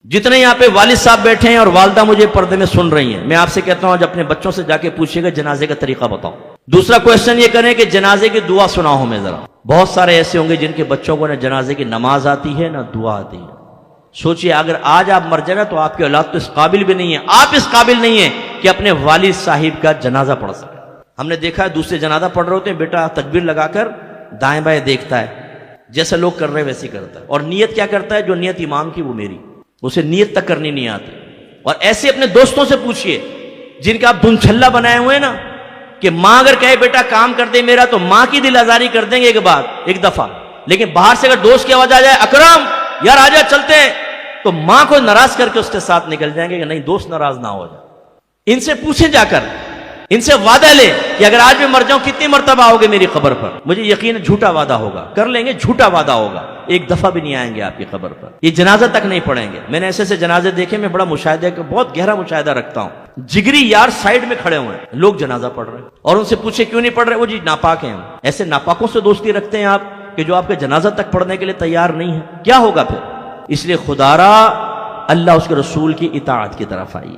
جتنے یہاں پہ والد صاحب بیٹھے ہیں اور والدہ مجھے پردے میں سن رہی ہیں، میں آپ سے کہتا ہوں آج اپنے بچوں سے جا کے پوچھیے گا جنازے کا طریقہ بتاؤ۔ دوسرا کوشچن یہ کریں کہ جنازے کی دعا سناؤ ہمیں ذرا۔ بہت سارے ایسے ہوں گے جن کے بچوں کو نہ جنازے کی نماز آتی ہے نہ دعا آتی ہے۔ سوچئے اگر آج آپ مر جائیں نا تو آپ کی اولاد تو اس قابل بھی نہیں ہے، آپ اس قابل نہیں ہیں کہ اپنے والد صاحب کا جنازہ پڑھ سکیں۔ ہم نے دیکھا ہے دوسرے جنازہ پڑھ رہے ہوتے ہیں، بیٹا تکبیر لگا کر دائیں بائیں دیکھتا ہے، جیسا لوگ کر رہے ہیں ویسے کرتا ہے، اور نیت کیا کرتا ہے؟ جو نیت امام کی وہ میری، اسے نیت تک کرنی نہیں آتی۔ اور ایسے اپنے دوستوں سے پوچھئے جن کا آپ دھنچھلا بنائے ہوئے نا کہ ماں اگر کہے بیٹا کام کر دے میرا، تو ماں کی دل آزاری کر دیں گے ایک دفعہ، لیکن باہر سے اگر دوست کی آواز آ جائے اکرم یار آجا چلتے ہیں، تو ماں کو ناراض کر کے اس کے ساتھ نکل جائیں گے کہ نہیں دوست ناراض نہ ہو جائے۔ ان سے پوچھیں جا کر، ان سے وعدہ لے کہ اگر آج میں مر جاؤں کتنی مرتبہ آؤ گے میری قبر پر؟ مجھے یقین ہے جھوٹا وعدہ ہوگا، کر لیں گے جھوٹا وعدہ ہوگا، ایک دفعہ بھی نہیں آئیں گے آپ کی قبر پر، یہ جنازہ تک نہیں پڑھیں گے۔ میں نے ایسے جنازے دیکھے، میں بڑا مشاہدے کا بہت گہرا مشاہدہ رکھتا ہوں۔ جگری یار سائیڈ میں کھڑے ہوئے ہیں، لوگ جنازہ پڑھ رہے ہیں، اور ان سے پوچھے کیوں نہیں پڑھ رہے؟ وہ جی ناپاک ہیں ہم۔ ایسے ناپاکوں سے دوستی رکھتے ہیں آپ کہ جو آپ کا جنازہ تک پڑھنے کے لیے تیار نہیں ہے، کیا ہوگا پھر؟ اس لیے خدا را اللہ اس کے رسول کی اطاعت کی طرف آئیے۔